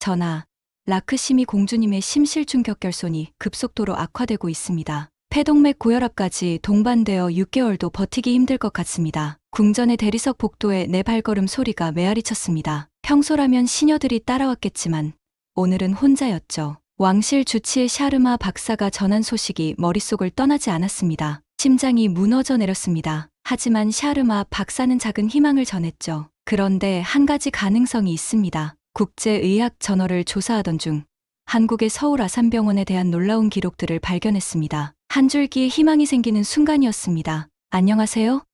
전하, 라크시미 공주님의 심실중격결손이 급속도로 악화되고 있습니다. 폐동맥 고혈압까지 동반되어 6개월도 버티기 힘들 것 같습니다. 궁전의 대리석 복도에 내 발걸음 소리가 메아리쳤습니다. 평소라면 시녀들이 따라왔겠지만 오늘은 혼자였죠. 왕실 주치의 샤르마 박사가 전한 소식이 머릿속을 떠나지 않았습니다. 심장이 무너져 내렸습니다. 하지만 샤르마 박사는 작은 희망을 전했죠. 그런데 한 가지 가능성이 있습니다. 국제의학 저널을 조사하던 중 한국의 서울 아산병원에 대한 놀라운 기록들을 발견했습니다. 한 줄기의 희망이 생기는 순간이었습니다. 안녕하세요.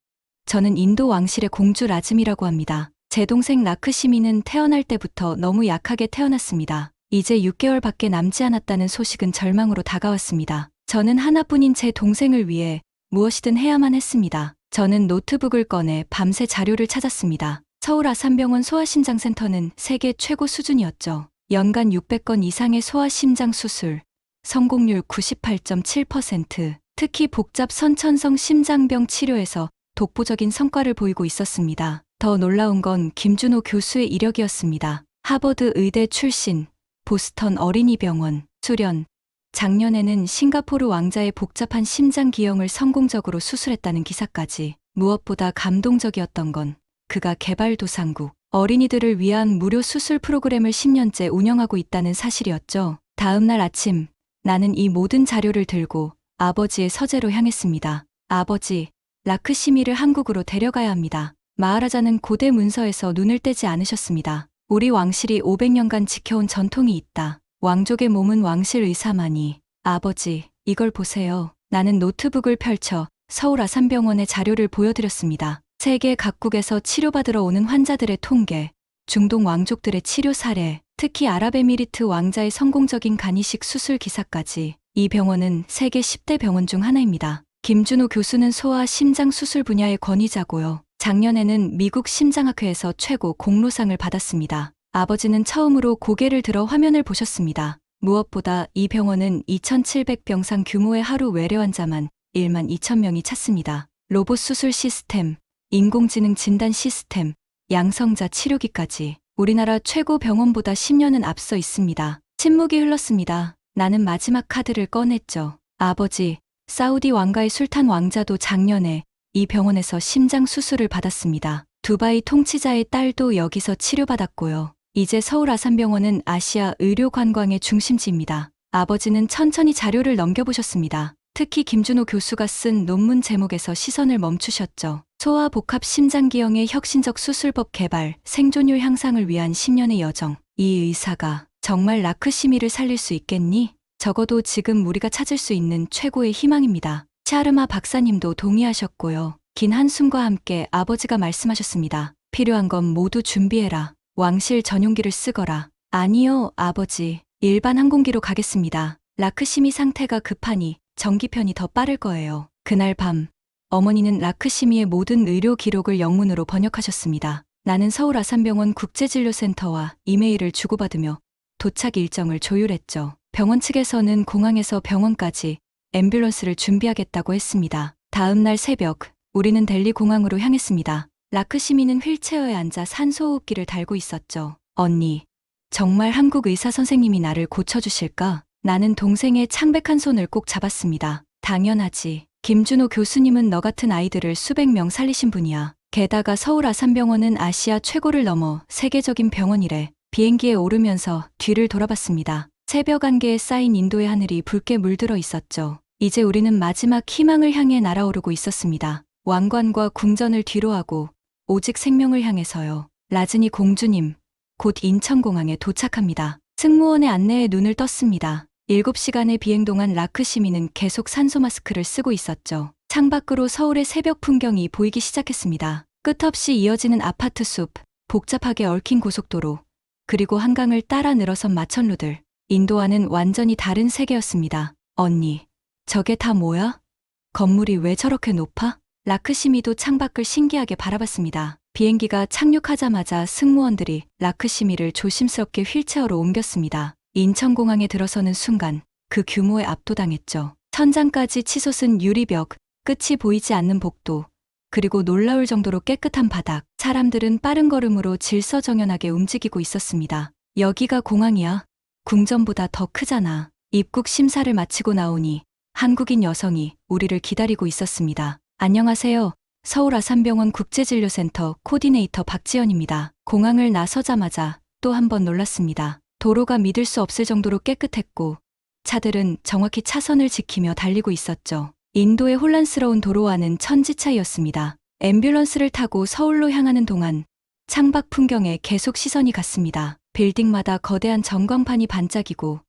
저는 인도 왕실의 공주 라즈미라고 합니다. 제 동생 라크시미는 태어날 때부터 너무 약하게 태어났습니다. 이제 6개월밖에 남지 않았다는 소식은 절망으로 다가왔습니다. 저는 하나뿐인 제 동생을 위해 무엇이든 해야만 했습니다. 저는 노트북을 꺼내 밤새 자료를 찾았습니다. 서울 아산병원 소아심장센터는 세계 최고 수준이었죠. 연간 600건 이상의 소아심장 수술, 성공률 98.7%, 특히 복잡 선천성 심장병 치료에서 독보적인 성과를 보이고 있었습니다. 더 놀라운 건 김준호 교수의 이력이었습니다. 하버드 의대 출신, 보스턴 어린이병원, 수련, 작년에는 싱가포르 왕자의 복잡한 심장 기형을 성공적으로 수술했다는 기사까지. 무엇보다 감동적이었던 건 그가 개발도상국, 어린이들을 위한 무료 수술 프로그램을 10년째 운영하고 있다는 사실이었죠. 다음 날 아침, 나는 이 모든 자료를 들고 아버지의 서재로 향했습니다. 아버지, 라크시미를 한국으로 데려가야 합니다. 마하라자는 고대 문서에서 눈을 떼지 않으셨습니다. 우리 왕실이 500년간 지켜온 전통이 있다. 왕족의 몸은 왕실 의사만이. 아버지, 이걸 보세요. 나는 노트북을 펼쳐 서울 아산병원의 자료를 보여드렸습니다. 세계 각국에서 치료받으러 오는 환자들의 통계, 중동 왕족들의 치료 사례, 특히 아랍에미리트 왕자의 성공적인 간이식 수술 기사까지. 이 병원은 세계 10대 병원 중 하나입니다. 김준호 교수는 소아 심장 수술 분야의 권위자고요. 작년에는 미국 심장학회에서 최고 공로상을 받았습니다. 아버지는 처음으로 고개를 들어 화면을 보셨습니다. 무엇보다 이 병원은 2,700병상 규모의 하루 외래 환자만 1만 2천 명이 찾습니다. 로봇 수술 시스템, 인공지능 진단 시스템, 양성자 치료기까지 우리나라 최고 병원보다 10년은 앞서 있습니다. 침묵이 흘렀습니다. 나는 마지막 카드를 꺼냈죠. 아버지, 사우디 왕가의 술탄 왕자도 작년에 이 병원에서 심장 수술을 받았습니다. 두바이 통치자의 딸도 여기서 치료받았고요. 이제 서울 아산병원은 아시아 의료 관광의 중심지입니다. 아버지는 천천히 자료를 넘겨보셨습니다. 특히 김준호 교수가 쓴 논문 제목에서 시선을 멈추셨죠. 소아 복합 심장기형의 혁신적 수술법 개발, 생존율 향상을 위한 10년의 여정. 이 의사가 정말 라크시미를 살릴 수 있겠니? 적어도 지금 우리가 찾을 수 있는 최고의 희망입니다. 샤르마 박사님도 동의하셨고요. 긴 한숨과 함께 아버지가 말씀하셨습니다. 필요한 건 모두 준비해라. 왕실 전용기를 쓰거라. 아니요, 아버지. 일반 항공기로 가겠습니다. 라크시미 상태가 급하니 전기편이 더 빠를 거예요. 그날 밤, 어머니는 라크시미의 모든 의료 기록을 영문으로 번역하셨습니다. 나는 서울 아산병원 국제진료센터와 이메일을 주고받으며 도착 일정을 조율했죠. 병원 측에서는 공항에서 병원까지 앰뷸런스를 준비하겠다고 했습니다. 다음 날 새벽, 우리는 델리 공항으로 향했습니다. 라크시미는 휠체어에 앉아 산소호흡기를 달고 있었죠. 언니, 정말 한국 의사 선생님이 나를 고쳐주실까? 나는 동생의 창백한 손을 꼭 잡았습니다. 당연하지. 김준호 교수님은 너 같은 아이들을 수백 명 살리신 분이야. 게다가 서울 아산병원은 아시아 최고를 넘어 세계적인 병원이래. 비행기에 오르면서 뒤를 돌아봤습니다. 새벽 안개에 쌓인 인도의 하늘이 붉게 물들어 있었죠. 이제 우리는 마지막 희망을 향해 날아오르고 있었습니다. 왕관과 궁전을 뒤로하고 오직 생명을 향해서요. 라즈니 공주님, 곧 인천공항에 도착합니다. 승무원의 안내에 눈을 떴습니다. 7시간의 비행 동안 라크시미는 계속 산소 마스크를 쓰고 있었죠. 창밖으로 서울의 새벽 풍경이 보이기 시작했습니다. 끝없이 이어지는 아파트 숲, 복잡하게 얽힌 고속도로, 그리고 한강을 따라 늘어선 마천루들. 인도와는 완전히 다른 세계였습니다. 언니, 저게 다 뭐야? 건물이 왜 저렇게 높아? 라크시미도 창밖을 신기하게 바라봤습니다. 비행기가 착륙하자마자 승무원들이 라크시미를 조심스럽게 휠체어로 옮겼습니다. 인천공항에 들어서는 순간 그 규모에 압도당했죠. 천장까지 치솟은 유리벽, 끝이 보이지 않는 복도, 그리고 놀라울 정도로 깨끗한 바닥. 사람들은 빠른 걸음으로 질서정연하게 움직이고 있었습니다. 여기가 공항이야. 궁전보다 더 크잖아. 입국 심사를 마치고 나오니 한국인 여성이 우리를 기다리고 있었습니다. 안녕하세요. 서울 아산병원 국제진료센터 코디네이터 박지연입니다. 공항을 나서자마자 또 한 번 놀랐습니다. 도로가 믿을 수 없을 정도로 깨끗했고 차들은 정확히 차선을 지키며 달리고 있었죠. 인도의 혼란스러운 도로와는 천지 차이였습니다. 앰뷸런스를 타고 서울로 향하는 동안 창밖 풍경에 계속 시선이 갔습니다. 빌딩마다 거대한 전광판이 반짝이고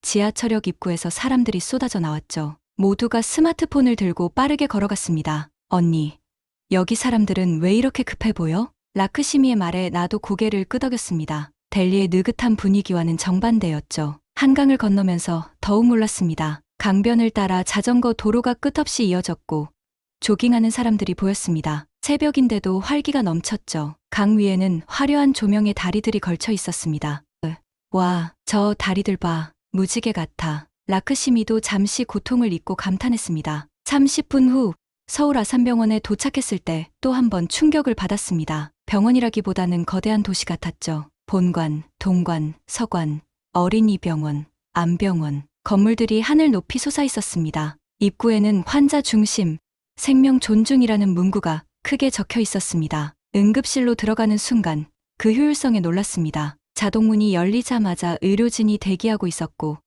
지하철역 입구에서 사람들이 쏟아져 나왔죠. 모두가 스마트폰을 들고 빠르게 걸어갔습니다. 언니, 여기 사람들은 왜 이렇게 급해 보여? 라크시미의 말에 나도 고개를 끄덕였습니다. 델리의 느긋한 분위기와는 정반대였죠. 한강을 건너면서 더욱 놀랐습니다. 강변을 따라 자전거 도로가 끝없이 이어졌고 조깅하는 사람들이 보였습니다. 새벽인데도 활기가 넘쳤죠. 강 위에는 화려한 조명의 다리들이 걸쳐 있었습니다. 와, 저 다리들 봐. 무지개 같아. 라크시미도 잠시 고통을 잊고 감탄했습니다. 30분 후 서울 아산병원에 도착했을 때 또 한 번 충격을 받았습니다. 병원이라기보다는 거대한 도시 같았죠. 본관, 동관, 서관, 어린이병원, 암병원, 건물들이 하늘 높이 솟아 있었습니다. 입구에는 환자 중심, 생명 존중이라는 문구가 크게 적혀 있었습니다. 응급실로 들어가는 순간 그 효율성에 놀랐습니다. 자동문이 열리자마자 의료진이 대기하고 있었고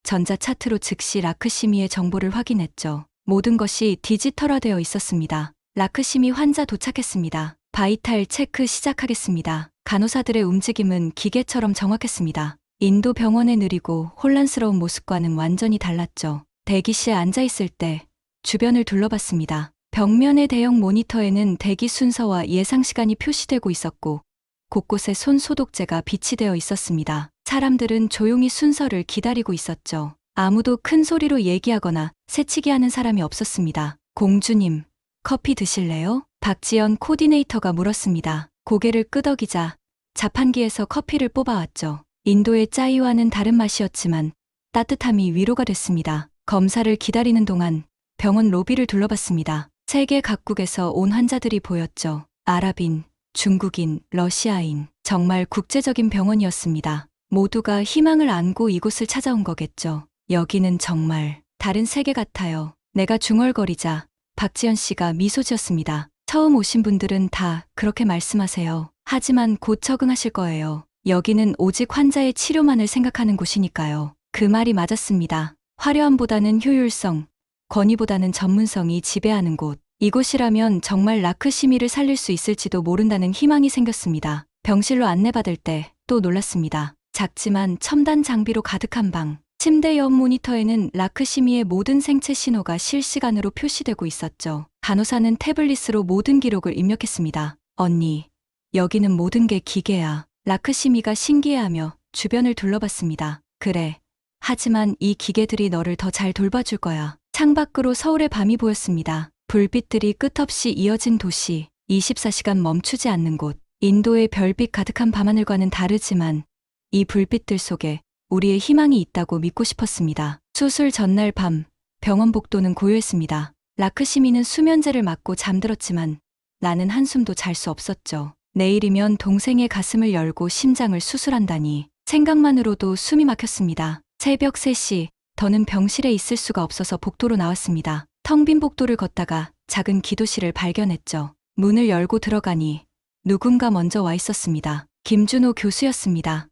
전자차트로 즉시 라크시미의 정보를 확인했죠. 모든 것이 디지털화되어 있었습니다. 라크시미 환자 도착했습니다. 바이탈 체크 시작하겠습니다. 간호사들의 움직임은 기계처럼 정확했습니다. 인도 병원의 느리고 혼란스러운 모습과는 완전히 달랐죠. 대기실에 앉아있을 때 주변을 둘러봤습니다. 벽면의 대형 모니터에는 대기 순서와 예상 시간이 표시되고 있었고 곳곳에 손 소독제가 비치되어 있었습니다. 사람들은 조용히 순서를 기다리고 있었죠. 아무도 큰 소리로 얘기하거나 새치기 하는 사람이 없었습니다. 공주님, 커피 드실래요? 박지연 코디네이터가 물었습니다. 고개를 끄덕이자 자판기에서 커피를 뽑아왔죠. 인도의 짜이와는 다른 맛이었지만 따뜻함이 위로가 됐습니다. 검사를 기다리는 동안 병원 로비를 둘러봤습니다. 세계 각국에서 온 환자들이 보였죠. 아랍인, 중국인, 러시아인, 정말 국제적인 병원이었습니다. 모두가 희망을 안고 이곳을 찾아온 거겠죠. 여기는 정말 다른 세계 같아요. 내가 중얼거리자 박지연 씨가 미소 지었습니다. 처음 오신 분들은 다 그렇게 말씀하세요. 하지만 곧 적응하실 거예요. 여기는 오직 환자의 치료만을 생각하는 곳이니까요. 그 말이 맞았습니다. 화려함보다는 효율성, 권위보다는 전문성이 지배하는 곳. 이곳이라면 정말 라크시미를 살릴 수 있을지도 모른다는 희망이 생겼습니다. 병실로 안내받을 때 또 놀랐습니다. 작지만 첨단 장비로 가득한 방. 침대 옆 모니터에는 라크시미의 모든 생체 신호가 실시간으로 표시되고 있었죠. 간호사는 태블릿으로 모든 기록을 입력했습니다. 언니, 여기는 모든 게 기계야. 라크시미가 신기해하며 주변을 둘러봤습니다. 그래. 하지만 이 기계들이 너를 더 잘 돌봐줄 거야. 창밖으로 서울의 밤이 보였습니다. 불빛들이 끝없이 이어진 도시, 24시간 멈추지 않는 곳. 인도의 별빛 가득한 밤하늘과는 다르지만 이 불빛들 속에 우리의 희망이 있다고 믿고 싶었습니다. 수술 전날 밤, 병원 복도는 고요했습니다. 라크시미는 수면제를 맞고 잠들었지만 나는 한숨도 잘 수 없었죠. 내일이면 동생의 가슴을 열고 심장을 수술한다니 생각만으로도 숨이 막혔습니다. 새벽 3시, 더는 병실에 있을 수가 없어서 복도로 나왔습니다. 텅 빈 복도를 걷다가 작은 기도실을 발견했죠. 문을 열고 들어가니 누군가 먼저 와 있었습니다. 김준호 교수였습니다.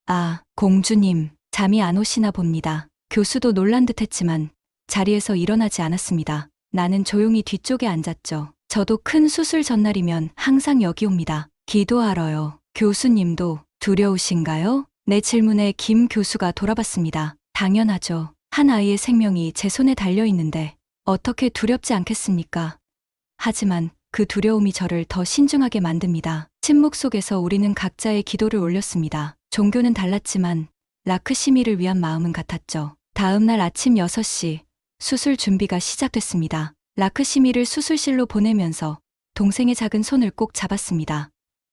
아, 공주님, 잠이 안 오시나 봅니다. 교수도 놀란 듯 했지만 자리에서 일어나지 않았습니다. 나는 조용히 뒤쪽에 앉았죠. 저도 큰 수술 전날이면 항상 여기 옵니다. 기도하러요. 교수님도 두려우신가요? 내 질문에 김 교수가 돌아봤습니다. 당연하죠. 한 아이의 생명이 제 손에 달려 있는데 어떻게 두렵지 않겠습니까? 하지만 그 두려움이 저를 더 신중하게 만듭니다. 침묵 속에서 우리는 각자의 기도를 올렸습니다. 종교는 달랐지만 라크시미를 위한 마음은 같았죠. 다음 날 아침 6시 수술 준비가 시작됐습니다. 라크시미를 수술실로 보내면서 동생의 작은 손을 꼭 잡았습니다.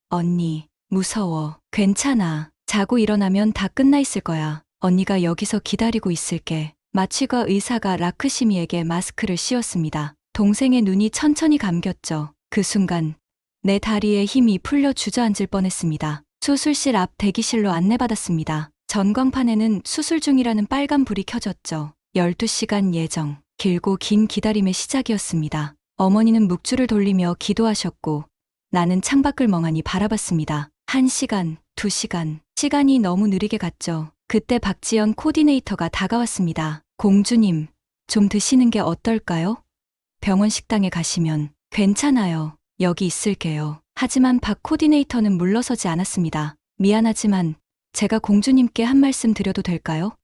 언니, 무서워. 괜찮아. 자고 일어나면 다 끝나 있을 거야. 언니가 여기서 기다리고 있을게. 마취과 의사가 라크시미에게 마스크를 씌웠습니다. 동생의 눈이 천천히 감겼죠. 그 순간 내 다리에 힘이 풀려 주저앉을 뻔했습니다. 수술실 앞 대기실로 안내받았습니다. 전광판에는 수술 중이라는 빨간 불이 켜졌죠. 12시간 예정. 길고 긴 기다림의 시작이었습니다. 어머니는 묵주를 돌리며 기도하셨고 나는 창밖을 멍하니 바라봤습니다. 1시간, 2시간. 시간이 너무 느리게 갔죠. 그때 박지연 코디네이터가 다가왔습니다. 공주님, 좀 드시는 게 어떨까요? 병원 식당에 가시면 괜찮아요. 여기 있을게요. 하지만 박 코디네이터는 물러서지 않았습니다. 미안하지만 제가 공주님께 한 말씀 드려도 될까요?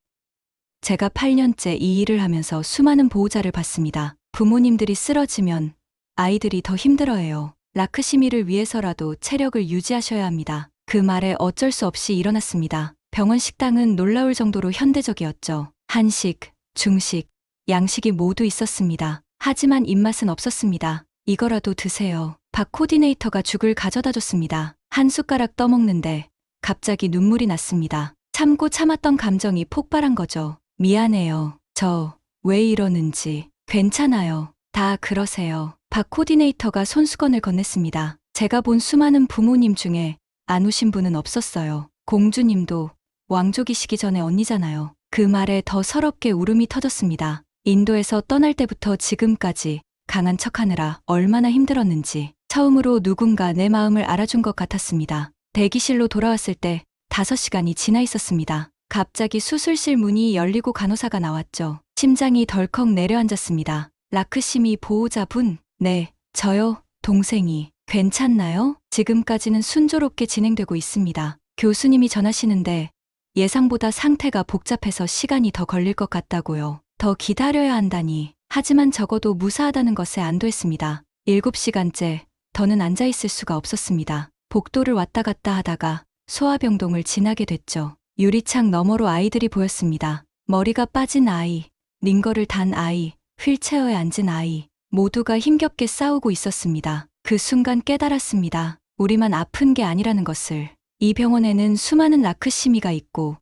제가 8년째 이 일을 하면서 수많은 보호자를 봤습니다. 부모님들이 쓰러지면 아이들이 더 힘들어해요. 라크시미를 위해서라도 체력을 유지하셔야 합니다. 그 말에 어쩔 수 없이 일어났습니다. 병원 식당은 놀라울 정도로 현대적이었죠. 한식, 중식, 양식이 모두 있었습니다. 하지만 입맛은 없었습니다. 이거라도 드세요. 박 코디네이터가 죽을 가져다 줬습니다. 한 숟가락 떠먹는데 갑자기 눈물이 났습니다. 참고 참았던 감정이 폭발한 거죠. 미안해요. 저 왜 이러는지. 괜찮아요. 다 그러세요. 박 코디네이터가 손수건을 건넸습니다. 제가 본 수많은 부모님 중에 안 우신 분은 없었어요. 공주님도 왕족이시기 전에 언니잖아요. 그 말에 더 서럽게 울음이 터졌습니다. 인도에서 떠날 때부터 지금까지 강한 척하느라 얼마나 힘들었는지 처음으로 누군가 내 마음을 알아준 것 같았습니다. 대기실로 돌아왔을 때 5시간이 지나 있었습니다. 갑자기 수술실 문이 열리고 간호사가 나왔죠. 심장이 덜컥 내려앉았습니다. 라크시미 보호자분? 네, 저요, 동생이. 괜찮나요? 지금까지는 순조롭게 진행되고 있습니다. 교수님이 전하시는데 예상보다 상태가 복잡해서 시간이 더 걸릴 것 같다고요. 더 기다려야 한다니. 하지만 적어도 무사하다는 것에 안도했습니다. 7시간째 더는 앉아있을 수가 없었습니다. 복도를 왔다 갔다 하다가 소아병동을 지나게 됐죠. 유리창 너머로 아이들이 보였습니다. 머리가 빠진 아이, 링거를 단 아이, 휠체어에 앉은 아이, 모두가 힘겹게 싸우고 있었습니다. 그 순간 깨달았습니다. 우리만 아픈 게 아니라는 것을. 이 병원에는 수많은 라크시미가 있고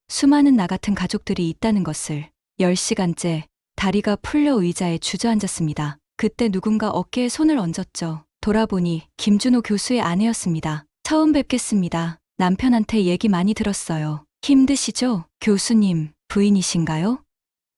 수많은 나 같은 가족들이 있다는 것을. 10시간째 다리가 풀려 의자에 주저앉았습니다. 그때 누군가 어깨에 손을 얹었죠. 돌아보니 김준호 교수의 아내였습니다. 처음 뵙겠습니다. 남편한테 얘기 많이 들었어요. 힘드시죠? 교수님, 부인이신가요?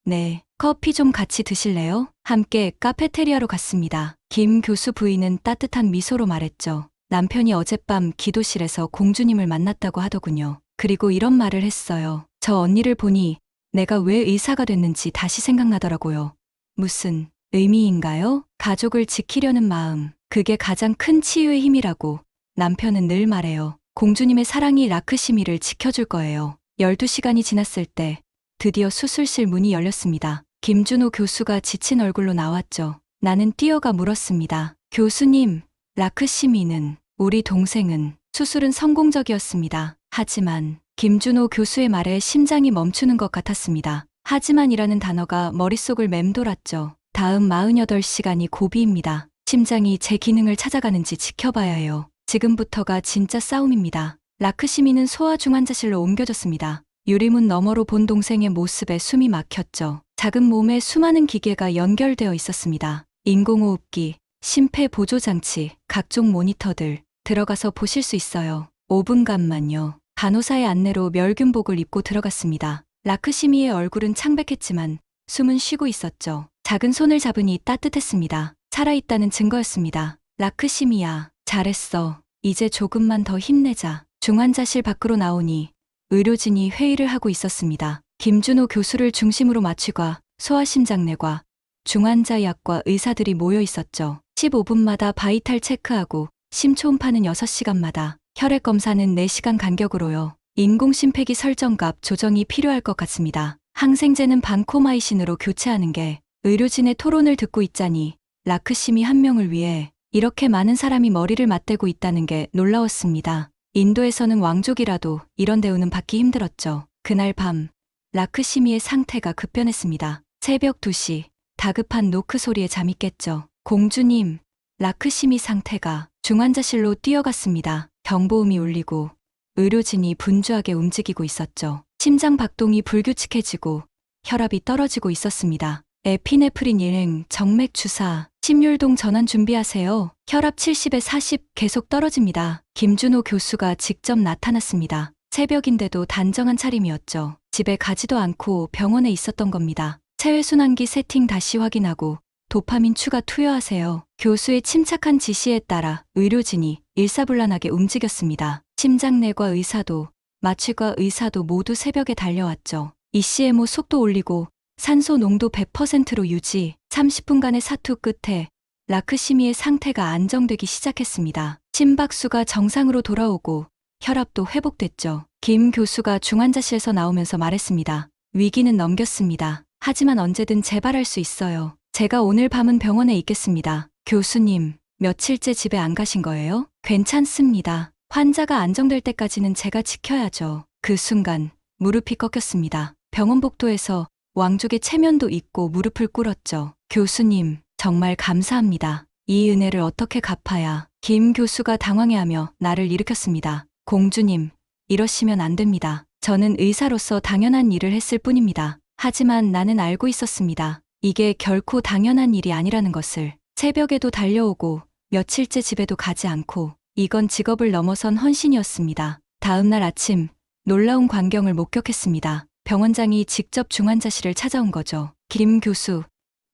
네, 커피 좀 같이 드실래요? 함께 카페테리아로 갔습니다. 김 교수 부인은 따뜻한 미소로 말했죠. 남편이 어젯밤 기도실에서 공주님을 만났다고 하더군요. 그리고 이런 말을 했어요. 저 언니를 보니 내가 왜 의사가 됐는지 다시 생각나더라고요. 무슨 의미인가요? 가족을 지키려는 마음, 그게 가장 큰 치유의 힘이라고 남편은 늘 말해요. 공주님의 사랑이 라크시미를 지켜줄 거예요. 12시간이 지났을 때 드디어 수술실 문이 열렸습니다. 김준호 교수가 지친 얼굴로 나왔죠. 나는 뛰어가 물었습니다. 교수님, 라크시미는, 우리 동생은. 수술은 성공적이었습니다. 하지만 김준호 교수의 말에 심장이 멈추는 것 같았습니다. 하지만이라는 단어가 머릿속을 맴돌았죠. 다음 48시간이 고비입니다. 심장이 제 기능을 찾아가는지 지켜봐야 해요. 지금부터가 진짜 싸움입니다. 라크시미는 소아중환자실로 옮겨졌습니다. 유리문 너머로 본 동생의 모습에 숨이 막혔죠. 작은 몸에 수많은 기계가 연결되어 있었습니다. 인공호흡기, 심폐보조장치, 각종 모니터들. 들어가서 보실 수 있어요. 5분간만요. 간호사의 안내로 멸균복을 입고 들어갔습니다. 라크시미의 얼굴은 창백했지만 숨은 쉬고 있었죠. 작은 손을 잡으니 따뜻했습니다. 살아있다는 증거였습니다. 라크시미야, 잘했어. 이제 조금만 더 힘내자. 중환자실 밖으로 나오니 의료진이 회의를 하고 있었습니다. 김준호 교수를 중심으로 마취과 소아심장내과 중환자의학과 의사들이 모여 있었죠. 15분마다 바이탈 체크하고 심초음파는 6시간마다, 혈액 검사는 4시간 간격으로요. 인공심폐기 설정값 조정이 필요할 것 같습니다. 항생제는 반코마이신으로 교체하는 게. 의료진의 토론을 듣고 있자니 라크시미 한 명을 위해 이렇게 많은 사람이 머리를 맞대고 있다는 게 놀라웠습니다. 인도에서는 왕족이라도 이런 대우는 받기 힘들었죠. 그날 밤 라크시미의 상태가 급변했습니다. 새벽 2시 다급한 노크 소리에 잠이 깼죠. 공주님, 라크시미 상태가. 중환자실로 뛰어갔습니다. 경보음이 울리고 의료진이 분주하게 움직이고 있었죠. 심장 박동이 불규칙해지고 혈압이 떨어지고 있었습니다. 에피네프린 일행, 정맥 주사, 심율동 전환 준비하세요. 혈압 70에 40 계속 떨어집니다. 김준호 교수가 직접 나타났습니다. 새벽인데도 단정한 차림이었죠. 집에 가지도 않고 병원에 있었던 겁니다. 체외순환기 세팅 다시 확인하고 도파민 추가 투여하세요. 교수의 침착한 지시에 따라 의료진이 일사불란하게 움직였습니다. 심장내과 의사도 마취과 의사도 모두 새벽에 달려왔죠. ECMO 속도 올리고 산소 농도 100%로 유지. 30분간의 사투 끝에 라크시미의 상태가 안정되기 시작했습니다. 심박수가 정상으로 돌아오고 혈압도 회복됐죠. 김 교수가 중환자실에서 나오면서 말했습니다. 위기는 넘겼습니다. 하지만 언제든 재발할 수 있어요. 제가 오늘 밤은 병원에 있겠습니다. 교수님, 며칠째 집에 안 가신 거예요? 괜찮습니다. 환자가 안정될 때까지는 제가 지켜야죠. 그 순간 무릎이 꺾였습니다. 병원 복도에서 왕족의 체면도 있고 무릎을 꿇었죠. 교수님, 정말 감사합니다. 이 은혜를 어떻게 갚아야. 김 교수가 당황해하며 나를 일으켰습니다. 공주님, 이러시면 안 됩니다. 저는 의사로서 당연한 일을 했을 뿐입니다. 하지만 나는 알고 있었습니다. 이게 결코 당연한 일이 아니라는 것을. 새벽에도 달려오고 며칠째 집에도 가지 않고 이건 직업을 넘어선 헌신이었습니다. 다음 날 아침 놀라운 광경을 목격했습니다. 병원장이 직접 중환자실을 찾아온 거죠. 김 교수,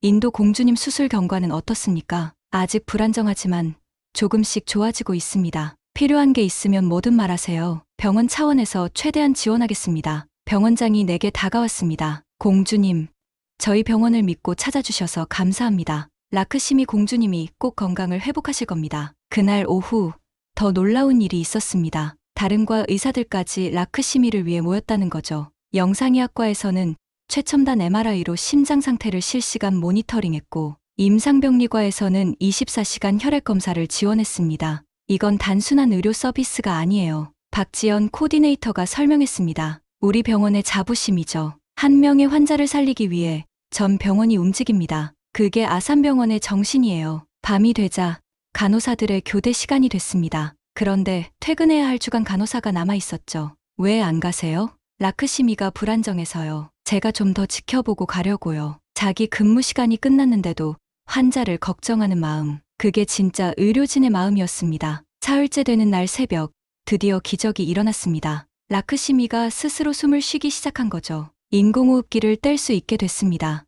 인도 공주님 수술 경과는 어떻습니까? 아직 불안정하지만 조금씩 좋아지고 있습니다. 필요한 게 있으면 뭐든 말하세요. 병원 차원에서 최대한 지원하겠습니다. 병원장이 내게 다가왔습니다. 공주님, 저희 병원을 믿고 찾아주셔서 감사합니다. 라크시미 공주님이 꼭 건강을 회복하실 겁니다. 그날 오후 더 놀라운 일이 있었습니다. 다른과 의사들까지 라크시미를 위해 모였다는 거죠. 영상의학과에서는 최첨단 MRI로 심장 상태를 실시간 모니터링했고 임상병리과에서는 24시간 혈액 검사를 지원했습니다. 이건 단순한 의료 서비스가 아니에요. 박지연 코디네이터가 설명했습니다. 우리 병원의 자부심이죠. 한 명의 환자를 살리기 위해 전 병원이 움직입니다. 그게 아산병원의 정신이에요. 밤이 되자 간호사들의 교대 시간이 됐습니다. 그런데 퇴근해야 할 주간 간호사가 남아 있었죠. 왜 안 가세요? 라크시미가 불안정해서요. 제가 좀 더 지켜보고 가려고요. 자기 근무 시간이 끝났는데도 환자를 걱정하는 마음. 그게 진짜 의료진의 마음이었습니다. 사흘째 되는 날 새벽, 드디어 기적이 일어났습니다. 라크시미가 스스로 숨을 쉬기 시작한 거죠. 인공호흡기를 뗄 수 있게 됐습니다.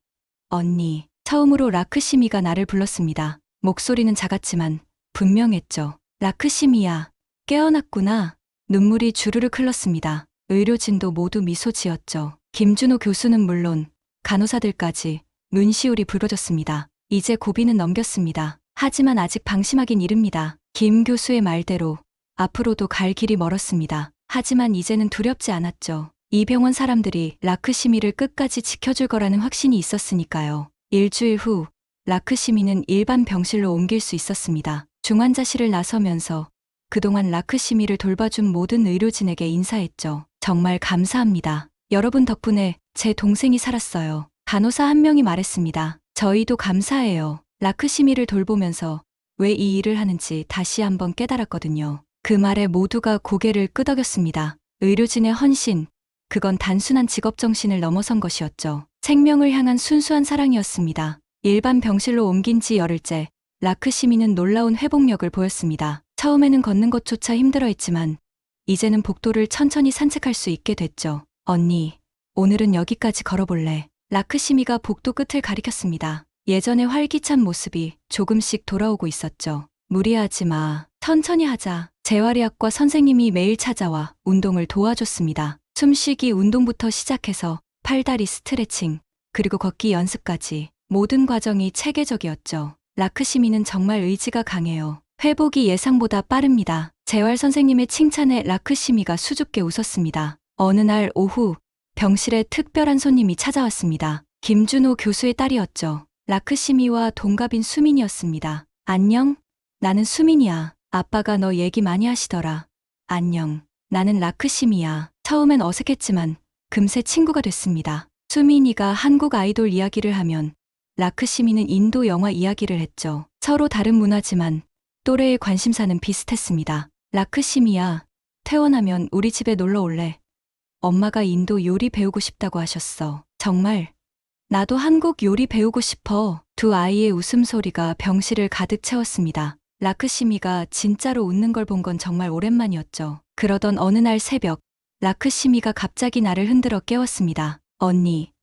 언니, 처음으로 라크시미가 나를 불렀습니다. 목소리는 작았지만 분명했죠. 라크시미야, 깨어났구나. 눈물이 주르륵 흘렀습니다. 의료진도 모두 미소 지었죠. 김준호 교수는 물론 간호사들까지 눈시울이 붉어졌습니다. 이제 고비는 넘겼습니다. 하지만 아직 방심하긴 이릅니다. 김 교수의 말대로 앞으로도 갈 길이 멀었습니다. 하지만 이제는 두렵지 않았죠. 이 병원 사람들이 라크시미를 끝까지 지켜줄 거라는 확신이 있었으니까요. 일주일 후 라크시미는 일반 병실로 옮길 수 있었습니다. 중환자실을 나서면서 그동안 라크시미를 돌봐준 모든 의료진에게 인사했죠. 정말 감사합니다. 여러분 덕분에 제 동생이 살았어요. 간호사 한 명이 말했습니다. 저희도 감사해요. 라크시미를 돌보면서 왜 이 일을 하는지 다시 한번 깨달았거든요. 그 말에 모두가 고개를 끄덕였습니다. 의료진의 헌신, 그건 단순한 직업정신을 넘어선 것이었죠. 생명을 향한 순수한 사랑이었습니다. 일반 병실로 옮긴 지 열흘째, 라크시미는 놀라운 회복력을 보였습니다. 처음에는 걷는 것조차 힘들어했지만 이제는 복도를 천천히 산책할 수 있게 됐죠. 언니, 오늘은 여기까지 걸어볼래? 라크시미가 복도 끝을 가리켰습니다. 예전의 활기찬 모습이 조금씩 돌아오고 있었죠. 무리하지 마. 천천히 하자. 재활의학과 선생님이 매일 찾아와 운동을 도와줬습니다. 숨쉬기 운동부터 시작해서 팔다리 스트레칭, 그리고 걷기 연습까지 모든 과정이 체계적이었죠. 라크시미는 정말 의지가 강해요. 회복이 예상보다 빠릅니다. 재활 선생님의 칭찬에 라크시미가 수줍게 웃었습니다. 어느 날 오후 병실에 특별한 손님이 찾아왔습니다. 김준호 교수의 딸이었죠. 라크시미와 동갑인 수민이었습니다. 안녕? 나는 수민이야. 아빠가 너 얘기 많이 하시더라. 안녕. 나는 라크시미야. 처음엔 어색했지만 금세 친구가 됐습니다. 수민이가 한국 아이돌 이야기를 하면 라크시미는 인도 영화 이야기를 했죠. 서로 다른 문화지만 또래의 관심사는 비슷했습니다. 라크시미야, 퇴원하면 우리 집에 놀러 올래? 엄마가 인도 요리 배우고 싶다고 하셨어. 정말? 나도 한국 요리 배우고 싶어. 두 아이의 웃음소리가 병실을 가득 채웠습니다. 라크시미가 진짜로 웃는 걸 본 건 정말 오랜만이었죠. 그러던 어느 날 새벽, 라크시미가 갑자기 나를 흔들어 깨웠습니다. 언니,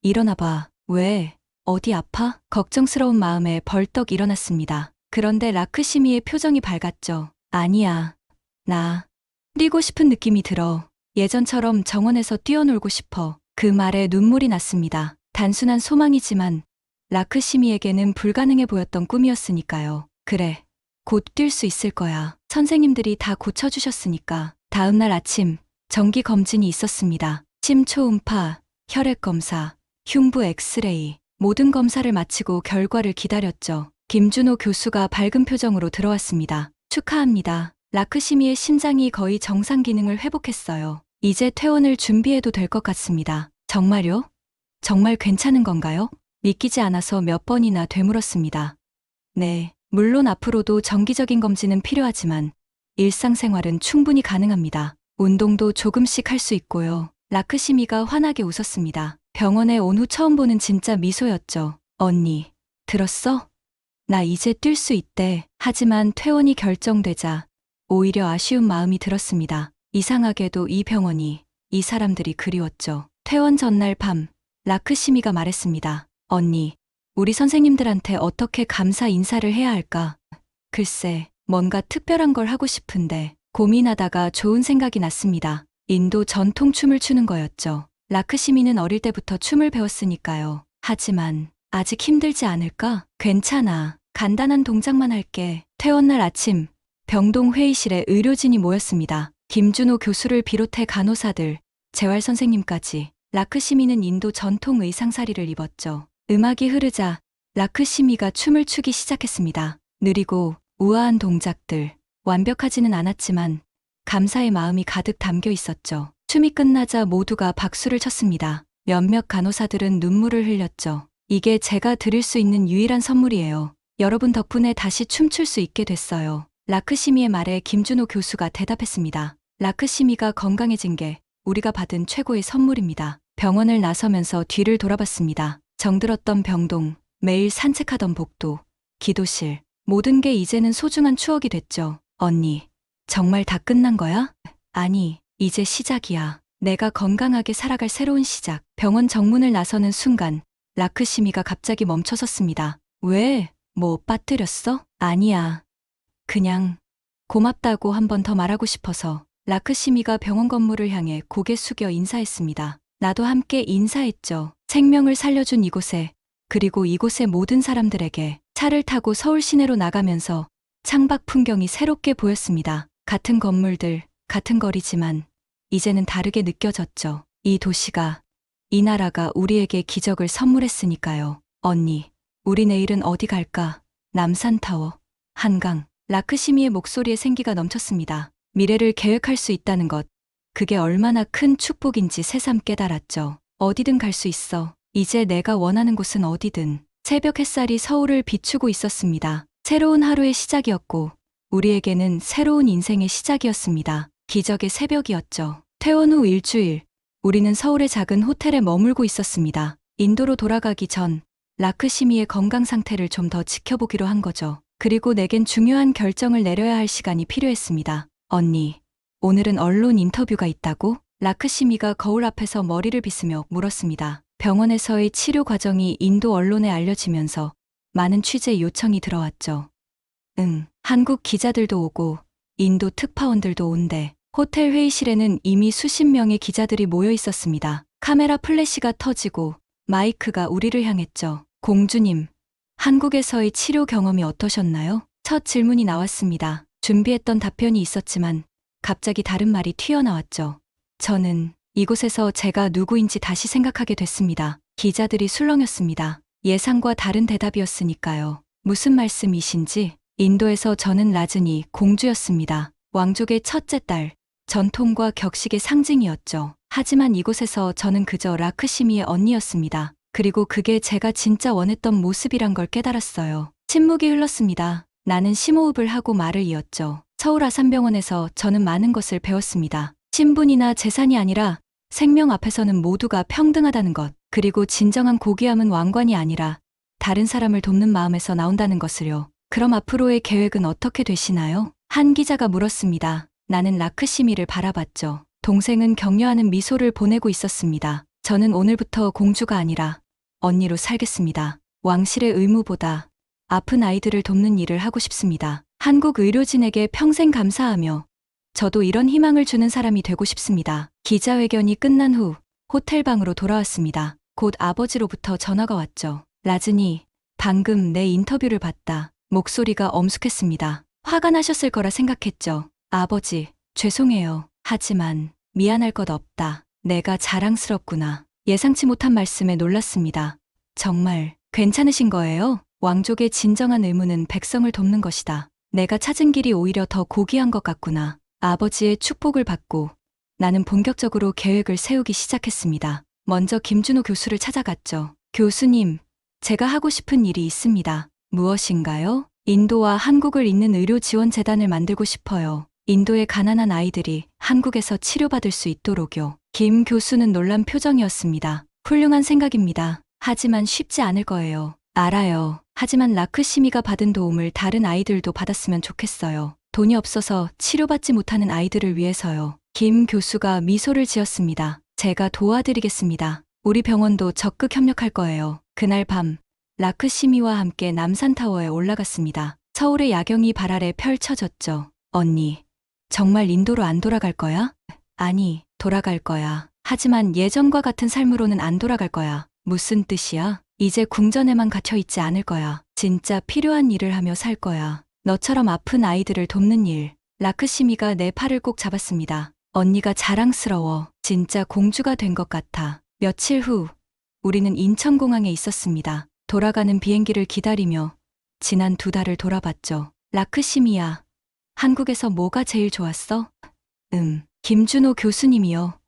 일어나봐. 왜? 어디 아파? 걱정스러운 마음에 벌떡 일어났습니다. 그런데 라크시미의 표정이 밝았죠. 아니야. 나 뛰고 싶은 느낌이 들어. 예전처럼 정원에서 뛰어놀고 싶어. 그 말에 눈물이 났습니다. 단순한 소망이지만 라크시미에게는 불가능해 보였던 꿈이었으니까요. 그래. 곧 뛸 수 있을 거야. 선생님들이 다 고쳐주셨으니까. 다음 날 아침 정기 검진이 있었습니다. 침 초음파, 혈액 검사, 흉부 엑스레이 모든 검사를 마치고 결과를 기다렸죠. 김준호 교수가 밝은 표정으로 들어왔습니다. 축하합니다. 라크시미의 심장이 거의 정상 기능을 회복했어요. 이제 퇴원을 준비해도 될 것 같습니다. 정말요? 정말 괜찮은 건가요? 믿기지 않아서 몇 번이나 되물었습니다. 네, 물론 앞으로도 정기적인 검진은 필요하지만 일상생활은 충분히 가능합니다. 운동도 조금씩 할 수 있고요. 라크시미가 환하게 웃었습니다. 병원에 온 후 처음 보는 진짜 미소였죠. 언니, 들었어? 나 이제 뛸 수 있대. 하지만 퇴원이 결정되자 오히려 아쉬운 마음이 들었습니다. 이상하게도 이 병원이, 이 사람들이 그리웠죠. 퇴원 전날 밤, 라크시미가 말했습니다. 언니, 우리 선생님들한테 어떻게 감사 인사를 해야 할까? 글쎄, 뭔가 특별한 걸 하고 싶은데 고민하다가 좋은 생각이 났습니다. 인도 전통 춤을 추는 거였죠. 라크시미는 어릴 때부터 춤을 배웠으니까요. 하지만 아직 힘들지 않을까? 괜찮아. 간단한 동작만 할게. 퇴원날 아침, 병동 회의실에 의료진이 모였습니다. 김준호 교수를 비롯해 간호사들, 재활 선생님까지. 라크시미는 인도 전통 의상사리를 입었죠. 음악이 흐르자 라크시미가 춤을 추기 시작했습니다. 느리고 우아한 동작들, 완벽하지는 않았지만 감사의 마음이 가득 담겨 있었죠. 춤이 끝나자 모두가 박수를 쳤습니다. 몇몇 간호사들은 눈물을 흘렸죠. 이게 제가 드릴 수 있는 유일한 선물이에요. 여러분 덕분에 다시 춤출 수 있게 됐어요. 라크시미의 말에 김준호 교수가 대답했습니다. 라크시미가 건강해진 게 우리가 받은 최고의 선물입니다. 병원을 나서면서 뒤를 돌아봤습니다. 정들었던 병동, 매일 산책하던 복도, 기도실, 모든 게 이제는 소중한 추억이 됐죠. 언니, 정말 다 끝난 거야? 아니, 이제 시작이야. 내가 건강하게 살아갈 새로운 시작. 병원 정문을 나서는 순간 라크시미가 갑자기 멈춰섰습니다. 왜? 뭐 빠뜨렸어? 아니야. 그냥 고맙다고 한 번 더 말하고 싶어서. 라크시미가 병원 건물을 향해 고개 숙여 인사했습니다. 나도 함께 인사했죠. 생명을 살려준 이곳에, 그리고 이곳의 모든 사람들에게. 차를 타고 서울 시내로 나가면서 창밖 풍경이 새롭게 보였습니다. 같은 건물들, 같은 거리지만 이제는 다르게 느껴졌죠. 이 도시가, 이 나라가 우리에게 기적을 선물했으니까요. 언니, 우리 내일은 어디 갈까? 남산타워, 한강. 라크시미의 목소리에 생기가 넘쳤습니다. 미래를 계획할 수 있다는 것, 그게 얼마나 큰 축복인지 새삼 깨달았죠. 어디든 갈 수 있어. 이제 내가 원하는 곳은 어디든. 새벽 햇살이 서울을 비추고 있었습니다. 새로운 하루의 시작이었고 우리에게는 새로운 인생의 시작이었습니다. 기적의 새벽이었죠. 퇴원 후 일주일, 우리는 서울의 작은 호텔에 머물고 있었습니다. 인도로 돌아가기 전 라크시미의 건강 상태를 좀 더 지켜보기로 한 거죠. 그리고 내겐 중요한 결정을 내려야 할 시간이 필요했습니다. 언니, 오늘은 언론 인터뷰가 있다고? 라크시미가 거울 앞에서 머리를 빗으며 물었습니다. 병원에서의 치료 과정이 인도 언론에 알려지면서 많은 취재 요청이 들어왔죠. 응, 한국 기자들도 오고 인도 특파원들도 온대. 호텔 회의실에는 이미 수십 명의 기자들이 모여 있었습니다. 카메라 플래시가 터지고 마이크가 우리를 향했죠. 공주님, 한국에서의 치료 경험이 어떠셨나요? 첫 질문이 나왔습니다. 준비했던 답변이 있었지만 갑자기 다른 말이 튀어나왔죠. 저는 이곳에서 제가 누구인지 다시 생각하게 됐습니다. 기자들이 술렁였습니다. 예상과 다른 대답이었으니까요. 무슨 말씀이신지? 인도에서 저는 라즈니 공주였습니다. 왕족의 첫째 딸, 전통과 격식의 상징이었죠. 하지만 이곳에서 저는 그저 라크시미의 언니였습니다. 그리고 그게 제가 진짜 원했던 모습이란 걸 깨달았어요. 침묵이 흘렀습니다. 나는 심호흡을 하고 말을 이었죠. 서울 아산병원에서 저는 많은 것을 배웠습니다. 신분이나 재산이 아니라 생명 앞에서는 모두가 평등하다는 것. 그리고 진정한 고귀함은 왕관이 아니라 다른 사람을 돕는 마음에서 나온다는 것을요. 그럼 앞으로의 계획은 어떻게 되시나요? 한 기자가 물었습니다. 나는 라크시미를 바라봤죠. 동생은 격려하는 미소를 보내고 있었습니다. 저는 오늘부터 공주가 아니라 언니로 살겠습니다. 왕실의 의무보다 아픈 아이들을 돕는 일을 하고 싶습니다. 한국 의료진에게 평생 감사하며 저도 이런 희망을 주는 사람이 되고 싶습니다. 기자회견이 끝난 후 호텔방으로 돌아왔습니다. 곧 아버지로부터 전화가 왔죠. 라즈니, 방금 내 인터뷰를 봤다. 목소리가 엄숙했습니다. 화가 나셨을 거라 생각했죠. 아버지, 죄송해요. 하지만 미안할 것 없다. 내가 자랑스럽구나. 예상치 못한 말씀에 놀랐습니다. 정말 괜찮으신 거예요? 왕족의 진정한 의무는 백성을 돕는 것이다. 내가 찾은 길이 오히려 더 고귀한 것 같구나. 아버지의 축복을 받고 나는 본격적으로 계획을 세우기 시작했습니다. 먼저 김준호 교수를 찾아갔죠. 교수님, 제가 하고 싶은 일이 있습니다. 무엇인가요? 인도와 한국을 잇는 의료지원재단을 만들고 싶어요. 인도의 가난한 아이들이 한국에서 치료받을 수 있도록요. 김 교수는 놀란 표정이었습니다. 훌륭한 생각입니다. 하지만 쉽지 않을 거예요. 알아요. 하지만 라크시미가 받은 도움을 다른 아이들도 받았으면 좋겠어요. 돈이 없어서 치료받지 못하는 아이들을 위해서요. 김 교수가 미소를 지었습니다. 제가 도와드리겠습니다. 우리 병원도 적극 협력할 거예요. 그날 밤, 라크시미와 함께 남산타워에 올라갔습니다. 서울의 야경이 발 아래 펼쳐졌죠. 언니, 정말 인도로 안 돌아갈 거야? 아니, 돌아갈 거야. 하지만 예전과 같은 삶으로는 안 돌아갈 거야. 무슨 뜻이야? 이제 궁전에만 갇혀 있지 않을 거야. 진짜 필요한 일을 하며 살 거야. 너처럼 아픈 아이들을 돕는 일. 라크시미가 내 팔을 꼭 잡았습니다. 언니가 자랑스러워. 진짜 공주가 된 것 같아. 며칠 후, 우리는 인천공항에 있었습니다. 돌아가는 비행기를 기다리며 지난 2달을 돌아봤죠. 라크시미야, 한국에서 뭐가 제일 좋았어? 김준호 교수님이요.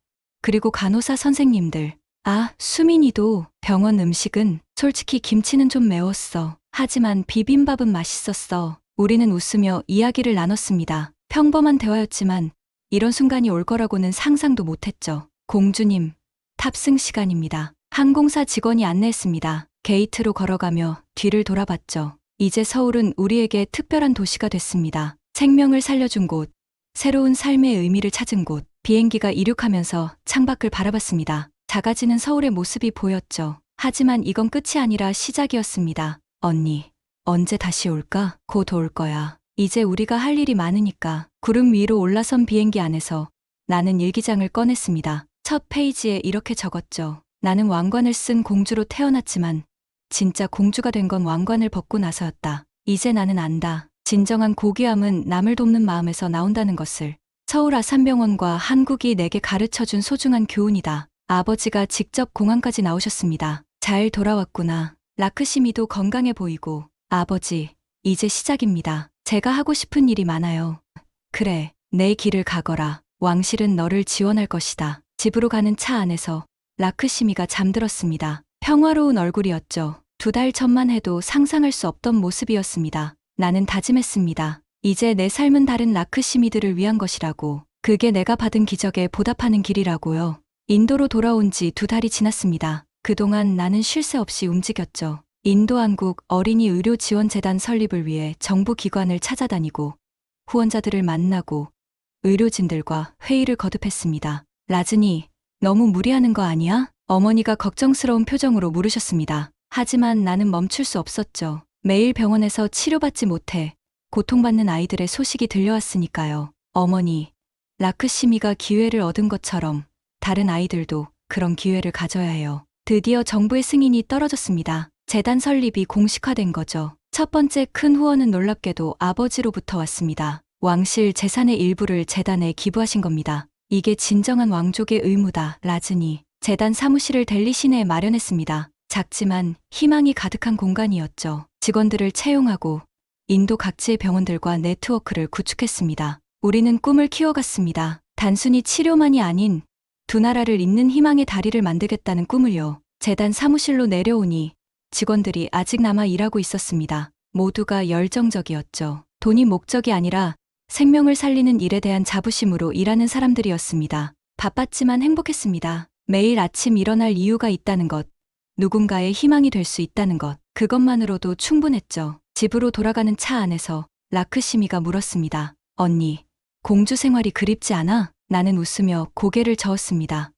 그리고 간호사 선생님들. 아, 수민이도. 병원 음식은 솔직히 김치는 좀 매웠어. 하지만 비빔밥은 맛있었어. 우리는 웃으며 이야기를 나눴습니다. 평범한 대화였지만 이런 순간이 올 거라고는 상상도 못했죠. 공주님, 탑승 시간입니다. 항공사 직원이 안내했습니다. 게이트로 걸어가며 뒤를 돌아봤죠. 이제 서울은 우리에게 특별한 도시가 됐습니다. 생명을 살려준 곳, 새로운 삶의 의미를 찾은 곳. 비행기가 이륙하면서 창밖을 바라봤습니다. 작아지는 서울의 모습이 보였죠. 하지만 이건 끝이 아니라 시작이었습니다. 언니, 언제 다시 올까? 곧 올 거야. 이제 우리가 할 일이 많으니까. 구름 위로 올라선 비행기 안에서 나는 일기장을 꺼냈습니다. 첫 페이지에 이렇게 적었죠. 나는 왕관을 쓴 공주로 태어났지만 진짜 공주가 된 건 왕관을 벗고 나서였다. 이제 나는 안다. 진정한 고귀함은 남을 돕는 마음에서 나온다는 것을. 서울 아산병원과 한국이 내게 가르쳐준 소중한 교훈이다. 아버지가 직접 공항까지 나오셨습니다. 잘 돌아왔구나. 라크시미도 건강해 보이고. 아버지, 이제 시작입니다. 제가 하고 싶은 일이 많아요. 그래, 내 길을 가거라. 왕실은 너를 지원할 것이다. 집으로 가는 차 안에서 라크시미가 잠들었습니다. 평화로운 얼굴이었죠. 2달 전만 해도 상상할 수 없던 모습이었습니다. 나는 다짐했습니다. 이제 내 삶은 다른 라크시미들을 위한 것이라고. 그게 내가 받은 기적에 보답하는 길이라고요. 인도로 돌아온 지 2달이 지났습니다. 그동안 나는 쉴 새 없이 움직였죠. 인도 한국 어린이 의료지원재단 설립을 위해 정부 기관을 찾아다니고 후원자들을 만나고 의료진들과 회의를 거듭했습니다. 라즈니, 너무 무리하는 거 아니야? 어머니가 걱정스러운 표정으로 물으셨습니다. 하지만 나는 멈출 수 없었죠. 매일 병원에서 치료받지 못해 고통받는 아이들의 소식이 들려왔으니까요. 어머니, 라크시미가 기회를 얻은 것처럼 다른 아이들도 그런 기회를 가져야 해요. 드디어 정부의 승인이 떨어졌습니다. 재단 설립이 공식화된 거죠. 첫 번째 큰 후원은 놀랍게도 아버지로부터 왔습니다. 왕실 재산의 일부를 재단에 기부하신 겁니다. 이게 진정한 왕족의 의무다. 라즈니, 재단 사무실을 델리 시내에 마련했습니다. 작지만 희망이 가득한 공간이었죠. 직원들을 채용하고 인도 각지의 병원들과 네트워크를 구축했습니다. 우리는 꿈을 키워갔습니다. 단순히 치료만이 아닌 두 나라를 잇는 희망의 다리를 만들겠다는 꿈을요. 재단 사무실로 내려오니 직원들이 아직 남아 일하고 있었습니다. 모두가 열정적이었죠. 돈이 목적이 아니라 생명을 살리는 일에 대한 자부심으로 일하는 사람들이었습니다. 바빴지만 행복했습니다. 매일 아침 일어날 이유가 있다는 것, 누군가의 희망이 될 수 있다는 것. 그것만으로도 충분했죠. 집으로 돌아가는 차 안에서 라크시미가 물었습니다. 언니, 공주 생활이 그립지 않아? 나는 웃으며 고개를 저었습니다.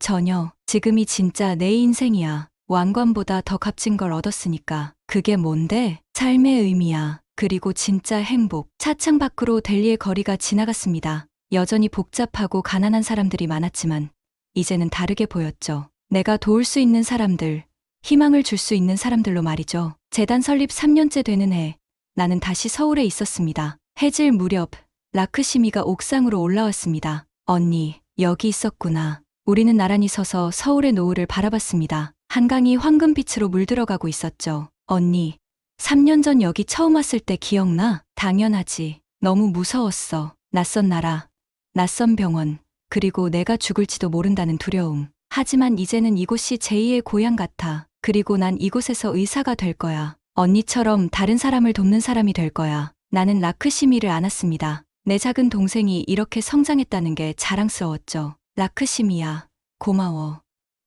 전혀. 지금이 진짜 내 인생이야. 왕관보다 더 값진 걸 얻었으니까. 그게 뭔데? 삶의 의미야. 그리고 진짜 행복. 차창 밖으로 델리의 거리가 지나갔습니다. 여전히 복잡하고 가난한 사람들이 많았지만 이제는 다르게 보였죠. 내가 도울 수 있는 사람들, 희망을 줄 수 있는 사람들로 말이죠. 재단 설립 3년째 되는 해, 나는 다시 서울에 있었습니다. 해질 무렵 라크시미가 옥상으로 올라왔습니다. 언니, 여기 있었구나. 우리는 나란히 서서 서울의 노을을 바라봤습니다. 한강이 황금빛으로 물들어가고 있었죠. 언니, 3년 전 여기 처음 왔을 때 기억나? 당연하지. 너무 무서웠어. 낯선 나라, 낯선 병원, 그리고 내가 죽을지도 모른다는 두려움. 하지만 이제는 이곳이 제2의 고향 같아. 그리고 난 이곳에서 의사가 될 거야. 언니처럼 다른 사람을 돕는 사람이 될 거야. 나는 라크시미를 안았습니다. 내 작은 동생이 이렇게 성장했다는 게 자랑스러웠죠. 라크시미야, 고마워.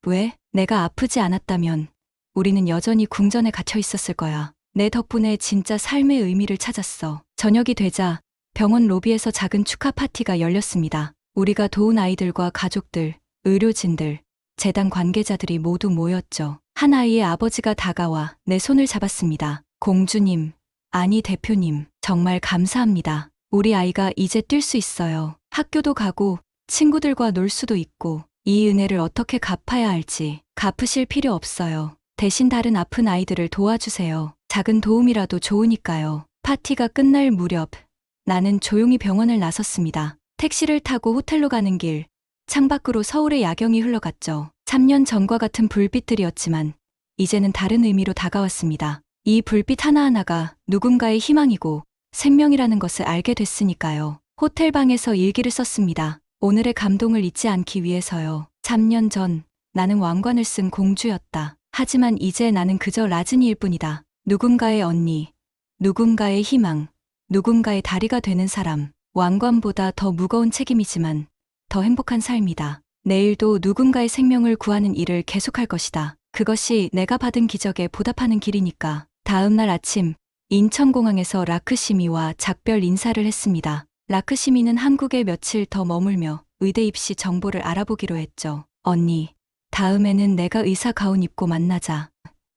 왜? 내가 아프지 않았다면 우리는 여전히 궁전에 갇혀 있었을 거야. 내 덕분에 진짜 삶의 의미를 찾았어. 저녁이 되자 병원 로비에서 작은 축하 파티가 열렸습니다. 우리가 도운 아이들과 가족들, 의료진들, 재단 관계자들이 모두 모였죠. 한 아이의 아버지가 다가와 내 손을 잡았습니다. 공주님, 아니 대표님, 정말 감사합니다. 우리 아이가 이제 뛸 수 있어요. 학교도 가고 친구들과 놀 수도 있고 이 은혜를 어떻게 갚아야 할지. 갚으실 필요 없어요. 대신 다른 아픈 아이들을 도와주세요. 작은 도움이라도 좋으니까요. 파티가 끝날 무렵 나는 조용히 병원을 나섰습니다. 택시를 타고 호텔로 가는 길, 창밖으로 서울의 야경이 흘러갔죠. 3년 전과 같은 불빛들이었지만 이제는 다른 의미로 다가왔습니다. 이 불빛 하나하나가 누군가의 희망이고 생명이라는 것을 알게 됐으니까요. 호텔 방에서 일기를 썼습니다. 오늘의 감동을 잊지 않기 위해서요. 3년 전 나는 왕관을 쓴 공주였다. 하지만 이제 나는 그저 라즈니일 뿐이다. 누군가의 언니, 누군가의 희망, 누군가의 다리가 되는 사람. 왕관보다 더 무거운 책임이지만 더 행복한 삶이다. 내일도 누군가의 생명을 구하는 일을 계속할 것이다. 그것이 내가 받은 기적에 보답하는 길이니까. 다음 날 아침 인천공항에서 라크시미와 작별 인사를 했습니다. 라크시미는 한국에 며칠 더 머물며 의대 입시 정보를 알아보기로 했죠. 언니, 다음에는 내가 의사 가운 입고 만나자.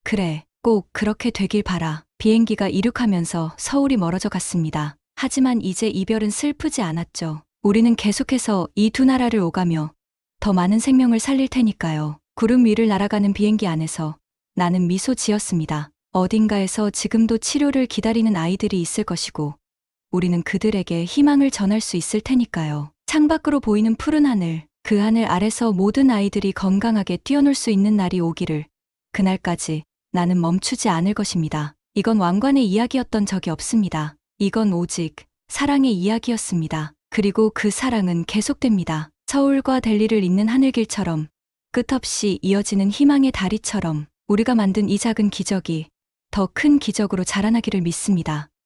그래, 꼭 그렇게 되길 바라. 비행기가 이륙하면서 서울이 멀어져 갔습니다. 하지만 이제 이별은 슬프지 않았죠. 우리는 계속해서 이 두 나라를 오가며 더 많은 생명을 살릴 테니까요. 구름 위를 날아가는 비행기 안에서 나는 미소 지었습니다. 어딘가에서 지금도 치료를 기다리는 아이들이 있을 것이고 우리는 그들에게 희망을 전할 수 있을 테니까요. 창밖으로 보이는 푸른 하늘, 그 하늘 아래서 모든 아이들이 건강하게 뛰어놀 수 있는 날이 오기를. 그날까지 나는 멈추지 않을 것입니다. 이건 왕관의 이야기였던 적이 없습니다. 이건 오직 사랑의 이야기였습니다. 그리고 그 사랑은 계속됩니다. 서울과 델리를 잇는 하늘길처럼, 끝없이 이어지는 희망의 다리처럼 우리가 만든 이 작은 기적이 더 큰 기적으로 자라나기를 믿습니다.